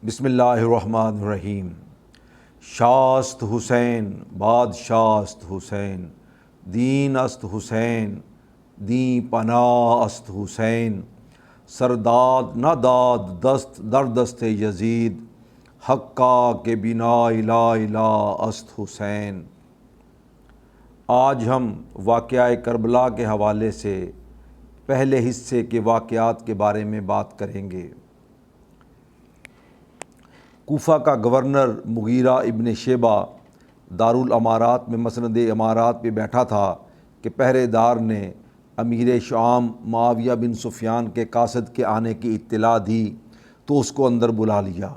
بسم اللہ الرحمن الرحیم۔ شاست حسین بادشاست حسین، دین است حسین دین پناہ است حسین، سرداد نہ داد دست در دست یزید، حقا کے بنا لا الہ است حسین۔ آج ہم واقعہ کربلا کے حوالے سے پہلے حصے کے واقعات کے بارے میں بات کریں گے۔ کوفہ کا گورنر مغیرہ ابن شیبہ دارالامارات میں مسند امارات پہ بیٹھا تھا کہ پہرے دار نے امیر شام معاویہ بن سفیان کے قاصد کے آنے کی اطلاع دی تو اس کو اندر بلا لیا۔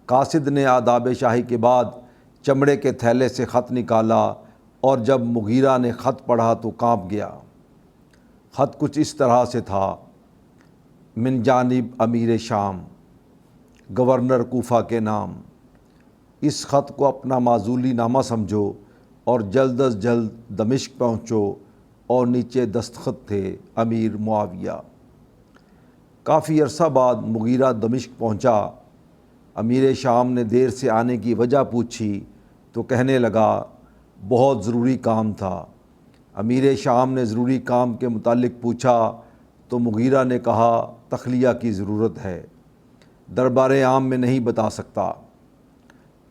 قاصد نے آداب شاہی کے بعد چمڑے کے تھیلے سے خط نکالا اور جب مغیرہ نے خط پڑھا تو کانپ گیا۔ خط کچھ اس طرح سے تھا: من جانب امیر شام، گورنر کوفہ کے نام، اس خط کو اپنا معزولی نامہ سمجھو اور جلد از جلد دمشق پہنچو، اور نیچے دستخط تھے امیر معاویہ۔ کافی عرصہ بعد مغیرہ دمشق پہنچا۔ امیر شام نے دیر سے آنے کی وجہ پوچھی تو کہنے لگا بہت ضروری کام تھا۔ امیر شام نے ضروری کام کے متعلق پوچھا تو مغیرہ نے کہا تخلیہ کی ضرورت ہے، دربار عام میں نہیں بتا سکتا۔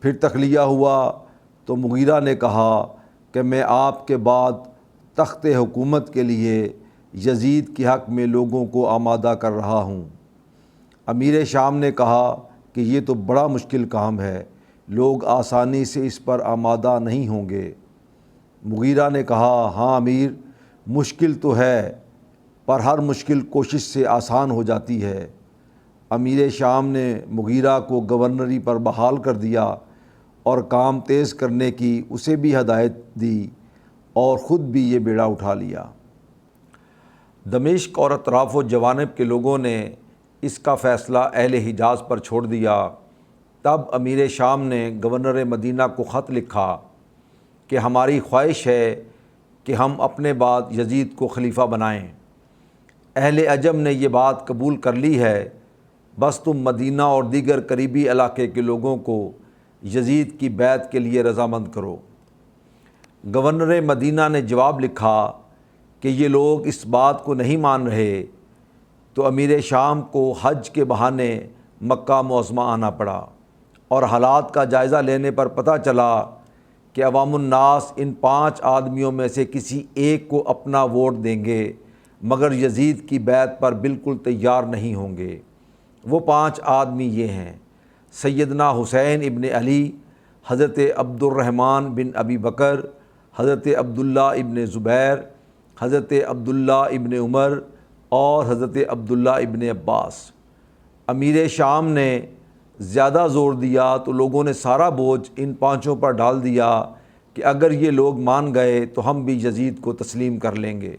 پھر تخلیہ ہوا تو مغیرہ نے کہا کہ میں آپ کے بعد تخت حکومت کے لیے یزید کے حق میں لوگوں کو آمادہ کر رہا ہوں۔ امیر شام نے کہا کہ یہ تو بڑا مشکل کام ہے، لوگ آسانی سے اس پر آمادہ نہیں ہوں گے۔ مغیرہ نے کہا ہاں امیر، مشکل تو ہے، پر ہر مشکل کوشش سے آسان ہو جاتی ہے۔ امیر شام نے مغیرہ کو گورنری پر بحال کر دیا اور کام تیز کرنے کی اسے بھی ہدایت دی اور خود بھی یہ بیڑا اٹھا لیا۔ دمشق اور اطراف و جوانب کے لوگوں نے اس کا فیصلہ اہل حجاز پر چھوڑ دیا۔ تب امیر شام نے گورنر مدینہ کو خط لکھا کہ ہماری خواہش ہے کہ ہم اپنے بعد یزید کو خلیفہ بنائیں۔ اہل عجم نے یہ بات قبول کر لی ہے، بس تم مدینہ اور دیگر قریبی علاقے کے لوگوں کو یزید کی بیعت کے لیے رضامند کرو۔ گورنر مدینہ نے جواب لکھا کہ یہ لوگ اس بات کو نہیں مان رہے، تو امیر شام کو حج کے بہانے مکہ معظمہ آنا پڑا، اور حالات کا جائزہ لینے پر پتہ چلا کہ عوام الناس ان 5 آدمیوں میں سے کسی ایک کو اپنا ووٹ دیں گے، مگر یزید کی بیعت پر بالکل تیار نہیں ہوں گے۔ وہ 5 آدمی یہ ہیں: سیدنا حسین ابن علی، حضرت عبد الرحمن بن ابی بکر، حضرت عبداللہ ابن زبیر، حضرت عبداللہ ابن عمر اور حضرت عبداللہ ابن عباس۔ امیر شام نے زیادہ زور دیا تو لوگوں نے سارا بوجھ ان 5 پر ڈال دیا کہ اگر یہ لوگ مان گئے تو ہم بھی یزید کو تسلیم کر لیں گے۔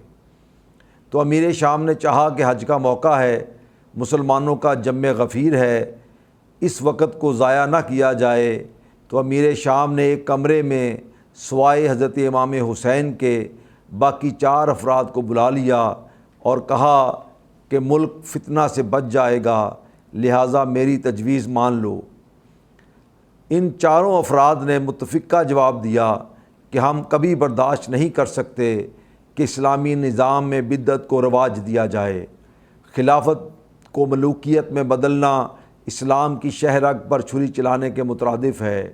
تو امیر شام نے چاہا کہ حج کا موقع ہے، مسلمانوں کا جمع غفیر ہے، اس وقت کو ضائع نہ کیا جائے، تو امیر شام نے ایک کمرے میں سوائے حضرت امام حسین کے باقی 4 افراد کو بلا لیا اور کہا کہ ملک فتنہ سے بچ جائے گا، لہٰذا میری تجویز مان لو۔ ان 4 افراد نے متفقہ جواب دیا کہ ہم کبھی برداشت نہیں کر سکتے کہ اسلامی نظام میں بدعت کو رواج دیا جائے۔ خلافت کو ملوکیت میں بدلنا اسلام کی شہرگ پر چھری چلانے کے مترادف ہے۔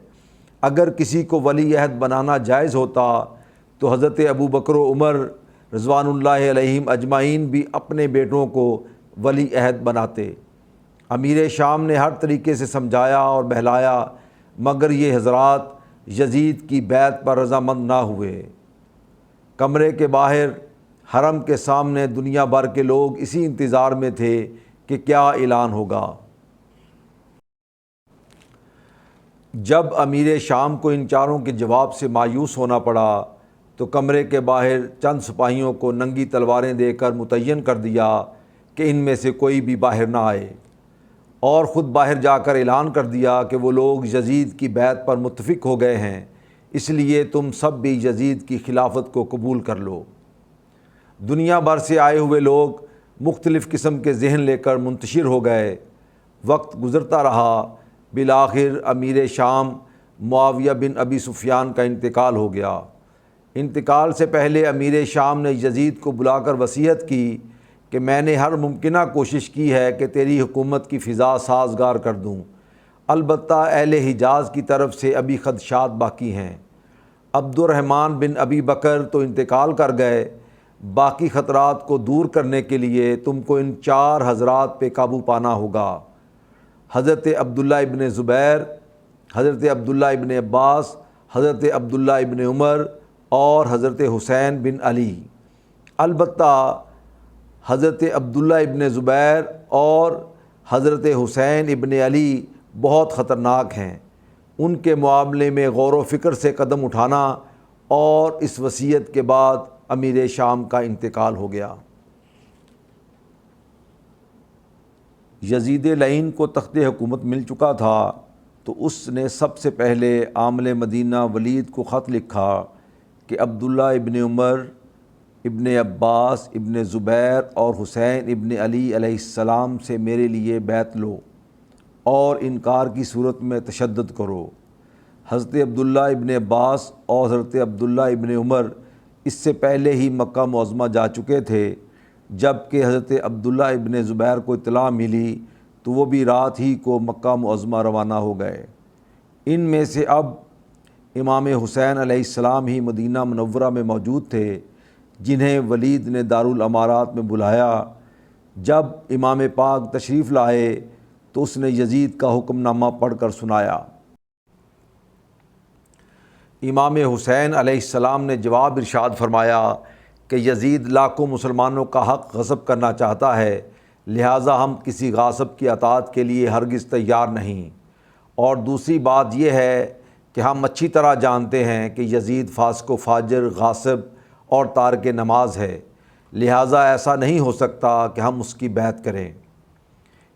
اگر کسی کو ولی عہد بنانا جائز ہوتا تو حضرت ابو بکر و عمر رضوان اللہ علیہم اجمعین بھی اپنے بیٹوں کو ولی عہد بناتے۔ امیر شام نے ہر طریقے سے سمجھایا اور بہلایا، مگر یہ حضرات یزید کی بیعت پر رضامند نہ ہوئے۔ کمرے کے باہر حرم کے سامنے دنیا بھر کے لوگ اسی انتظار میں تھے کہ کیا اعلان ہوگا۔ جب امیر شام کو ان 4 کے جواب سے مایوس ہونا پڑا تو کمرے کے باہر چند سپاہیوں کو ننگی تلواریں دے کر متعین کر دیا کہ ان میں سے کوئی بھی باہر نہ آئے، اور خود باہر جا کر اعلان کر دیا کہ وہ لوگ یزید کی بیعت پر متفق ہو گئے ہیں، اس لیے تم سب بھی یزید کی خلافت کو قبول کر لو۔ دنیا بھر سے آئے ہوئے لوگ مختلف قسم کے ذہن لے کر منتشر ہو گئے۔ وقت گزرتا رہا، بالآخر امیر شام معاویہ بن ابی سفیان کا انتقال ہو گیا۔ انتقال سے پہلے امیر شام نے یزید کو بلا کر وصیت کی کہ میں نے ہر ممکنہ کوشش کی ہے کہ تیری حکومت کی فضا سازگار کر دوں، البتہ اہل حجاز کی طرف سے ابھی خدشات باقی ہیں۔ عبد الرحمن بن ابی بکر تو انتقال کر گئے، باقی خطرات کو دور کرنے کے لیے تم کو ان 4 حضرات پہ قابو پانا ہوگا: حضرت عبداللہ ابن زبیر، حضرت عبداللہ ابن عباس، حضرت عبداللہ ابن عمر اور حضرت حسین بن علی۔ البتہ حضرت عبداللہ ابن زبیر اور حضرت حسین ابن علی بہت خطرناک ہیں، ان کے معاملے میں غور و فکر سے قدم اٹھانا۔ اور اس وصیت کے بعد امیر شام کا انتقال ہو گیا۔ یزید لعین کو تخت حکومت مل چکا تھا تو اس نے سب سے پہلے عامل مدینہ ولید کو خط لکھا کہ عبداللہ ابن عمر، ابن عباس، ابن زبیر اور حسین ابن علی علیہ السلام سے میرے لیے بیعت لو اور انکار کی صورت میں تشدد کرو۔ حضرت عبداللہ ابن عباس اور حضرت عبداللہ ابن عمر اس سے پہلے ہی مکہ معظمہ جا چکے تھے، جب کہ حضرت عبداللہ ابن زبیر کو اطلاع ملی تو وہ بھی رات ہی کو مکہ معظمہ روانہ ہو گئے۔ ان میں سے اب امام حسین علیہ السلام ہی مدینہ منورہ میں موجود تھے، جنہیں ولید نے دارالامارات میں بلایا۔ جب امام پاک تشریف لائے تو اس نے یزید کا حکم نامہ پڑھ کر سنایا۔ امام حسین علیہ السلام نے جواب ارشاد فرمایا کہ یزید لاکھوں مسلمانوں کا حق غصب کرنا چاہتا ہے، لہٰذا ہم کسی غاصب کی اطاعت کے لیے ہرگز تیار نہیں۔ اور دوسری بات یہ ہے کہ ہم اچھی طرح جانتے ہیں کہ یزید فاسق و فاجر، غاصب اور تارک نماز ہے، لہٰذا ایسا نہیں ہو سکتا کہ ہم اس کی بیعت کریں۔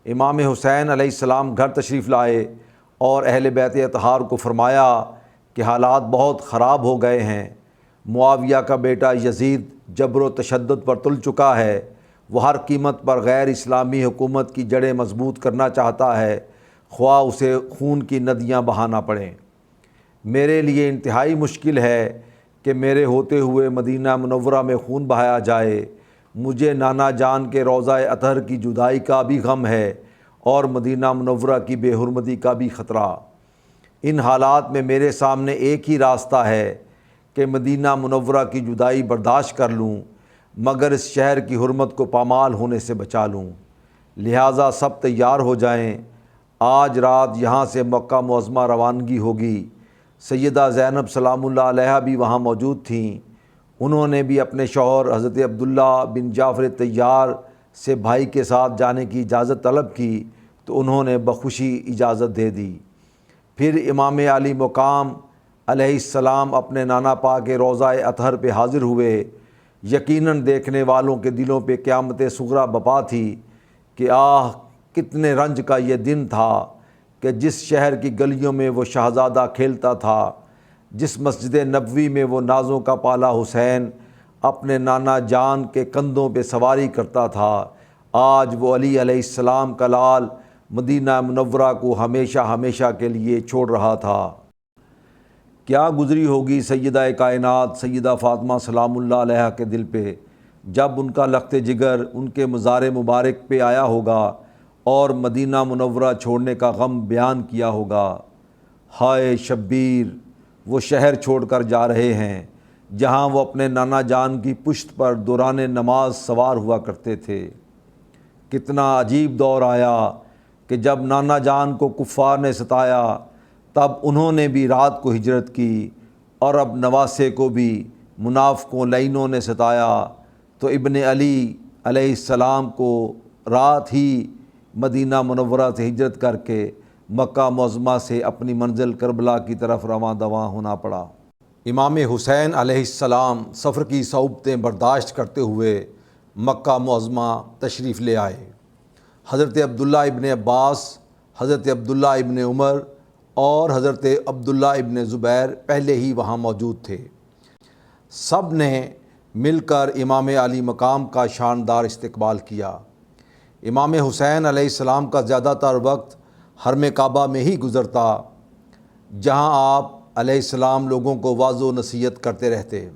امام حسین علیہ السلام گھر تشریف لائے اور اہل بیت اطہار کو فرمایا کہ حالات بہت خراب ہو گئے ہیں، معاویہ کا بیٹا یزید جبر و تشدد پر تل چکا ہے، وہ ہر قیمت پر غیر اسلامی حکومت کی جڑیں مضبوط کرنا چاہتا ہے، خواہ اسے خون کی ندیاں بہانا پڑیں۔ میرے لیے انتہائی مشکل ہے کہ میرے ہوتے ہوئے مدینہ منورہ میں خون بہایا جائے۔ مجھے نانا جان کے روضہ اطہر کی جدائی کا بھی غم ہے اور مدینہ منورہ کی بے حرمتی کا بھی خطرہ۔ ان حالات میں میرے سامنے ایک ہی راستہ ہے کہ مدینہ منورہ کی جدائی برداشت کر لوں، مگر اس شہر کی حرمت کو پامال ہونے سے بچا لوں۔ لہٰذا سب تیار ہو جائیں، آج رات یہاں سے مکہ معظمہ روانگی ہوگی۔ سیدہ زینب سلام اللہ علیہا بھی وہاں موجود تھیں۔ انہوں نے بھی اپنے شوہر حضرت عبداللہ بن جعفر طیار سے بھائی کے ساتھ جانے کی اجازت طلب کی تو انہوں نے بخوشی اجازت دے دی۔ پھر امام علی مقام علیہ السلام اپنے نانا پاک کے روضہ اطہر پہ حاضر ہوئے۔ یقیناً دیکھنے والوں کے دلوں پہ قیامت صغریٰ بپا تھی کہ آہ کتنے رنج کا یہ دن تھا کہ جس شہر کی گلیوں میں وہ شہزادہ کھیلتا تھا، جس مسجد نبوی میں وہ نازوں کا پالا حسین اپنے نانا جان کے کندھوں پہ سواری کرتا تھا، آج وہ علی علیہ السلام کا لال مدینہ منورہ کو ہمیشہ ہمیشہ کے لیے چھوڑ رہا تھا۔ کیا گزری ہوگی سیدہ کائنات سیدہ فاطمہ سلام اللہ علیہا کے دل پہ جب ان کا لخت جگر ان کے مزار مبارک پہ آیا ہوگا اور مدینہ منورہ چھوڑنے کا غم بیان کیا ہوگا۔ ہائے شبیر، وہ شہر چھوڑ کر جا رہے ہیں جہاں وہ اپنے نانا جان کی پشت پر دوران نماز سوار ہوا کرتے تھے۔ کتنا عجیب دور آیا کہ جب نانا جان کو کفار نے ستایا تب انہوں نے بھی رات کو ہجرت کی، اور اب نواسے کو بھی منافقوں لعینوں نے ستایا تو ابن علی علیہ السلام کو رات ہی مدینہ منورہ سے ہجرت کر کے مکہ معظمہ سے اپنی منزل کربلا کی طرف رواں دواں ہونا پڑا۔ امام حسین علیہ السلام سفر کی صعوبتیں برداشت کرتے ہوئے مکہ معظمہ تشریف لے آئے۔ حضرت عبداللہ ابن عباس، حضرت عبداللہ ابن عمر اور حضرت عبداللہ ابن زبیر پہلے ہی وہاں موجود تھے۔ سب نے مل کر امام علی مقام کا شاندار استقبال کیا۔ امام حسین علیہ السلام کا زیادہ تر وقت حرم کعبہ میں ہی گزرتا، جہاں آپ علیہ السلام لوگوں کو واعظ و نصیحت کرتے رہتے۔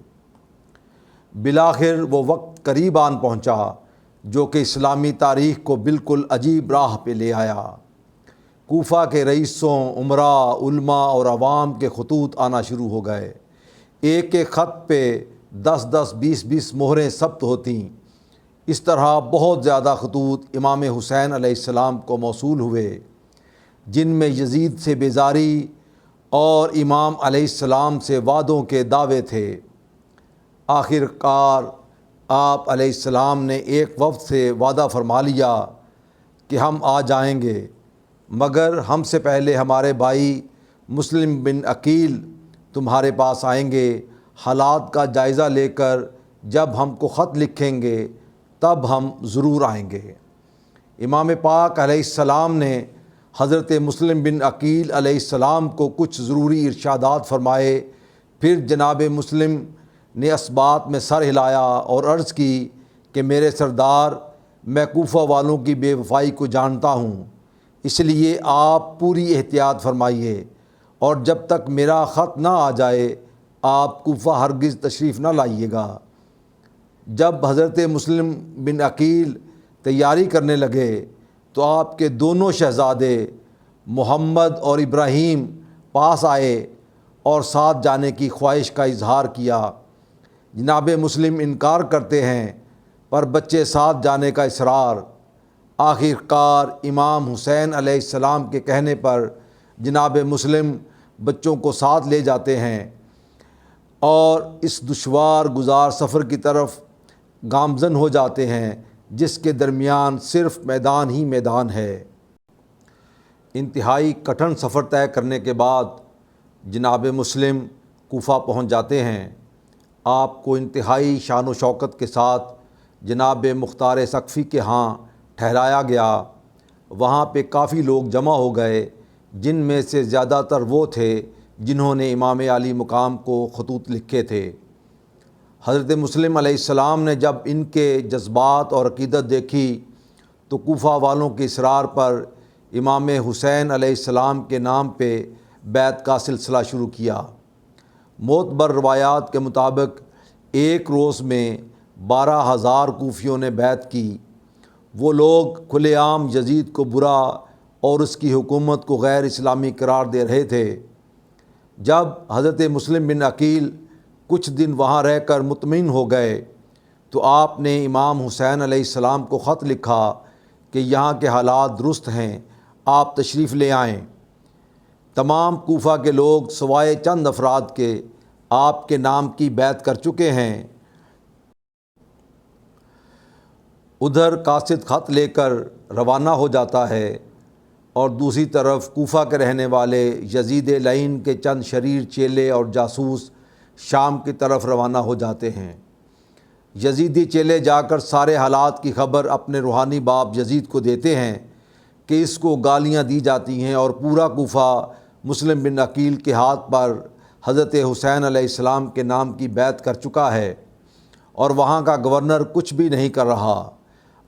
بالآخر وہ وقت قریب آن پہنچا جو کہ اسلامی تاریخ کو بالکل عجیب راہ پہ لے آیا۔ کوفہ کے رئیسوں، امراء، علماء اور عوام کے خطوط آنا شروع ہو گئے۔ ایک ایک خط پہ 10 20 مہریں ثبت ہوتیں۔ اس طرح بہت زیادہ خطوط امام حسین علیہ السلام کو موصول ہوئے، جن میں یزید سے بیزاری اور امام علیہ السلام سے وعدوں کے دعوے تھے۔ آخر کار آپ علیہ السلام نے ایک وفد سے وعدہ فرما لیا کہ ہم آ جائیں گے، مگر ہم سے پہلے ہمارے بھائی مسلم بن عقیل تمہارے پاس آئیں گے، حالات کا جائزہ لے کر جب ہم کو خط لکھیں گے تب ہم ضرور آئیں گے۔ امام پاک علیہ السلام نے حضرت مسلم بن عقیل علیہ السلام کو کچھ ضروری ارشادات فرمائے۔ پھر جناب مسلم نے اسبات میں سر ہلایا اور عرض کی کہ میرے سردار، میں کوفہ والوں کی بے وفائی کو جانتا ہوں، اس لیے آپ پوری احتیاط فرمائیے، اور جب تک میرا خط نہ آ جائے آپ کوفہ ہرگز تشریف نہ لائیے گا۔ جب حضرت مسلم بن عقیل تیاری کرنے لگے تو آپ کے دونوں شہزادے محمد اور ابراہیم پاس آئے اور ساتھ جانے کی خواہش کا اظہار کیا۔ جناب مسلم انکار کرتے ہیں پر بچے ساتھ جانے کا اصرار۔ آخر کار امام حسین علیہ السلام کے کہنے پر جناب مسلم بچوں کو ساتھ لے جاتے ہیں اور اس دشوار گزار سفر کی طرف گامزن ہو جاتے ہیں جس کے درمیان صرف میدان ہی میدان ہے۔ انتہائی کٹھن سفر طے کرنے کے بعد جناب مسلم کوفہ پہنچ جاتے ہیں۔ آپ کو انتہائی شان و شوکت کے ساتھ جناب مختار ثقفی کے ہاں ٹھہرایا گیا۔ وہاں پہ کافی لوگ جمع ہو گئے، جن میں سے زیادہ تر وہ تھے جنہوں نے امام عالی مقام کو خطوط لکھے تھے۔ حضرت مسلم علیہ السلام نے جب ان کے جذبات اور عقیدت دیکھی تو کوفہ والوں کے اصرار پر امام حسین علیہ السلام کے نام پہ بیعت کا سلسلہ شروع کیا۔ معتبر روایات کے مطابق ایک روز میں 12,000 کوفیوں نے بیعت کی۔ وہ لوگ کھلے عام یزید کو برا اور اس کی حکومت کو غیر اسلامی قرار دے رہے تھے۔ جب حضرت مسلم بن عقیل کچھ دن وہاں رہ کر مطمئن ہو گئے تو آپ نے امام حسین علیہ السلام کو خط لکھا کہ یہاں کے حالات درست ہیں، آپ تشریف لے آئیں۔ تمام کوفہ کے لوگ سوائے چند افراد کے آپ کے نام کی بیعت کر چکے ہیں۔ ادھر قاصد خط لے کر روانہ ہو جاتا ہے اور دوسری طرف کوفہ کے رہنے والے یزید لعین کے چند شریر چیلے اور جاسوس شام کی طرف روانہ ہو جاتے ہیں۔ یزیدی چیلے جا کر سارے حالات کی خبر اپنے روحانی باپ یزید کو دیتے ہیں کہ اس کو گالیاں دی جاتی ہیں اور پورا کوفہ مسلم بن عقیل کے ہاتھ پر حضرت حسین علیہ السلام کے نام کی بیعت کر چکا ہے اور وہاں کا گورنر کچھ بھی نہیں کر رہا۔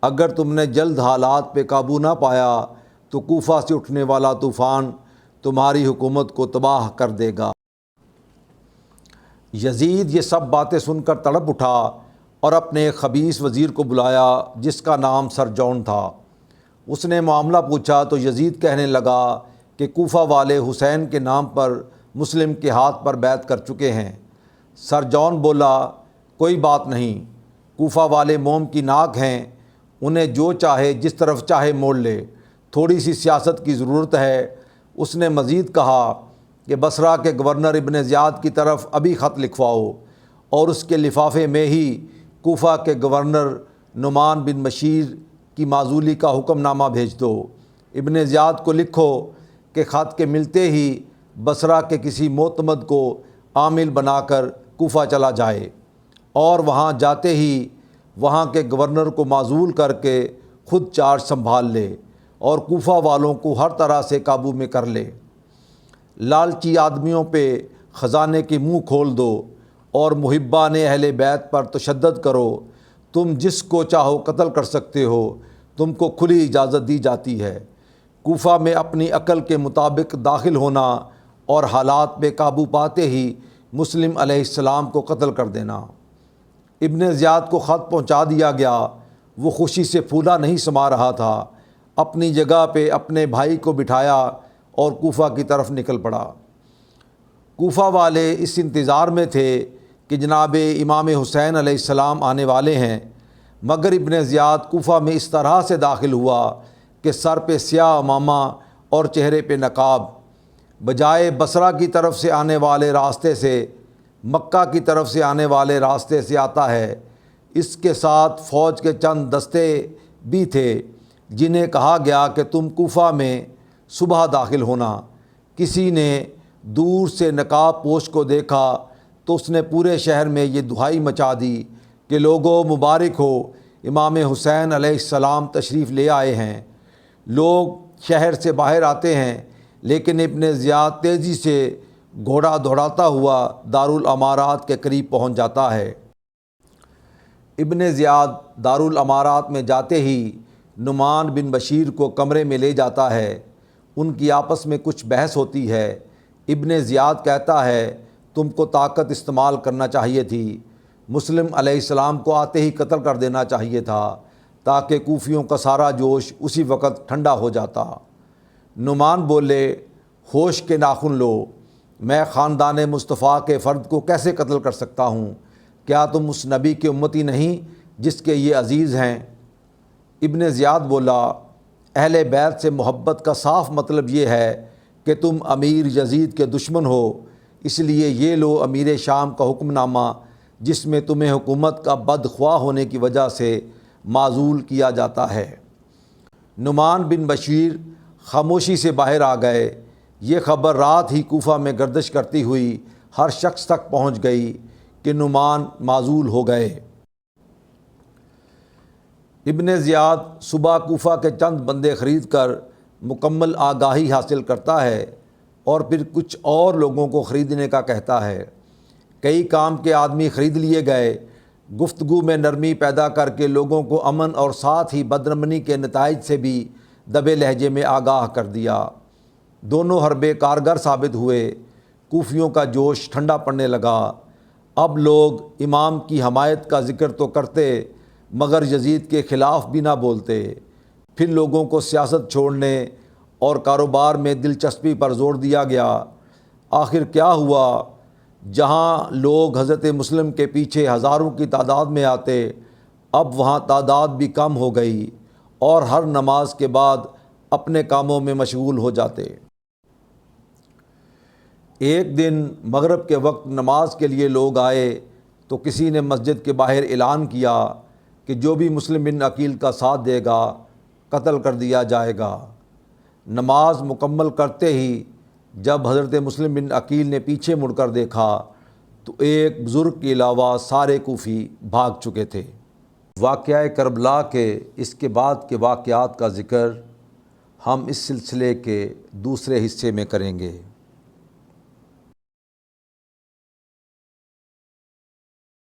اگر تم نے جلد حالات پہ قابو نہ پایا تو کوفہ سے اٹھنے والا طوفان تمہاری حکومت کو تباہ کر دے گا۔ یزید یہ سب باتیں سن کر تڑپ اٹھا اور اپنے ایک خبیث وزیر کو بلایا جس کا نام سرجون تھا۔ اس نے معاملہ پوچھا تو یزید کہنے لگا کہ کوفہ والے حسین کے نام پر مسلم کے ہاتھ پر بیعت کر چکے ہیں۔ سرجون بولا، کوئی بات نہیں، کوفہ والے موم کی ناک ہیں، انہیں جو چاہے جس طرف چاہے موڑ لے، تھوڑی سی سیاست کی ضرورت ہے۔ اس نے مزید کہا کہ بصرہ کے گورنر ابن زیاد کی طرف ابھی خط لکھواؤ اور اس کے لفافے میں ہی کوفہ کے گورنر نعمان بن بشیر کی معزولی کا حکم نامہ بھیج دو۔ ابن زیاد کو لکھو کہ خط کے ملتے ہی بصرہ کے کسی معتمد کو عامل بنا کر کوفہ چلا جائے اور وہاں جاتے ہی وہاں کے گورنر کو معزول کر کے خود چارج سنبھال لے اور کوفہ والوں کو ہر طرح سے قابو میں کر لے۔ لالچی آدمیوں پہ خزانے کے منہ کھول دو اور محبان اہل بیت پر تشدد کرو۔ تم جس کو چاہو قتل کر سکتے ہو، تم کو کھلی اجازت دی جاتی ہے۔ کوفہ میں اپنی عقل کے مطابق داخل ہونا اور حالات پہ قابو پاتے ہی مسلم علیہ السلام کو قتل کر دینا۔ ابن زیاد کو خط پہنچا دیا گیا۔ وہ خوشی سے پھولا نہیں سما رہا تھا۔ اپنی جگہ پہ اپنے بھائی کو بٹھایا اور کوفہ کی طرف نکل پڑا۔ کوفہ والے اس انتظار میں تھے کہ جناب امام حسین علیہ السلام آنے والے ہیں، مگر ابن زیاد کوفہ میں اس طرح سے داخل ہوا کہ سر پہ سیاہ عمامہ اور چہرے پہ نقاب، بجائے بصرہ کی طرف سے آنے والے راستے سے مکہ کی طرف سے آنے والے راستے سے آتا ہے۔ اس کے ساتھ فوج کے چند دستے بھی تھے جنہیں کہا گیا کہ تم کوفہ میں صبح داخل ہونا۔ کسی نے دور سے نقاب پوش کو دیکھا تو اس نے پورے شہر میں یہ دہائی مچا دی کہ لوگوں مبارک ہو، امام حسین علیہ السلام تشریف لے آئے ہیں۔ لوگ شہر سے باہر آتے ہیں، لیکن ابن زیاد تیزی سے گھوڑا دوڑاتا ہوا دارالامارات کے قریب پہنچ جاتا ہے۔ ابن زیاد دارالامارات میں جاتے ہی نعمان بن بشیر کو کمرے میں لے جاتا ہے۔ ان کی آپس میں کچھ بحث ہوتی ہے۔ ابن زیاد کہتا ہے تم کو طاقت استعمال کرنا چاہیے تھی، مسلم علیہ السلام کو آتے ہی قتل کر دینا چاہیے تھا تاکہ کوفیوں کا سارا جوش اسی وقت ٹھنڈا ہو جاتا۔ نعمان بولے ہوش کے ناخن لو، میں خاندان مصطفیٰ کے فرد کو کیسے قتل کر سکتا ہوں؟ کیا تم اس نبی کے امتی نہیں جس کے یہ عزیز ہیں؟ ابن زیاد بولا اہل بیت سے محبت کا صاف مطلب یہ ہے کہ تم امیر یزید کے دشمن ہو، اس لیے یہ لو امیر شام کا حکم نامہ جس میں تمہیں حکومت کا بدخواہ ہونے کی وجہ سے معزول کیا جاتا ہے۔ نعمان بن بشیر خاموشی سے باہر آ گئے۔ یہ خبر رات ہی کوفہ میں گردش کرتی ہوئی ہر شخص تک پہنچ گئی کہ نعمان معزول ہو گئے۔ ابن زیاد صبح کوفہ کے چند بندے خرید کر مکمل آگاہی حاصل کرتا ہے اور پھر کچھ اور لوگوں کو خریدنے کا کہتا ہے۔ کئی کام کے آدمی خرید لیے گئے۔ گفتگو میں نرمی پیدا کر کے لوگوں کو امن اور ساتھ ہی بدنمنی کے نتائج سے بھی دبے لہجے میں آگاہ کر دیا۔ دونوں حربے کارگر ثابت ہوئے۔ کوفیوں کا جوش ٹھنڈا پڑنے لگا۔ اب لوگ امام کی حمایت کا ذکر تو کرتے مگر یزید کے خلاف بھی نہ بولتے۔ پھر لوگوں کو سیاست چھوڑنے اور کاروبار میں دلچسپی پر زور دیا گیا۔ آخر کیا ہوا؟ جہاں لوگ حضرت مسلم کے پیچھے ہزاروں کی تعداد میں آتے، اب وہاں تعداد بھی کم ہو گئی اور ہر نماز کے بعد اپنے کاموں میں مشغول ہو جاتے۔ ایک دن مغرب کے وقت نماز کے لیے لوگ آئے تو کسی نے مسجد کے باہر اعلان کیا کہ جو بھی مسلم بن عقیل کا ساتھ دے گا قتل کر دیا جائے گا۔ نماز مکمل کرتے ہی جب حضرت مسلم بن عقیل نے پیچھے مڑ کر دیکھا تو ایک بزرگ کے علاوہ سارے کوفی بھاگ چکے تھے۔ واقعہ کربلا کے اس کے بعد کے واقعات کا ذکر ہم اس سلسلے کے دوسرے حصے میں کریں گے۔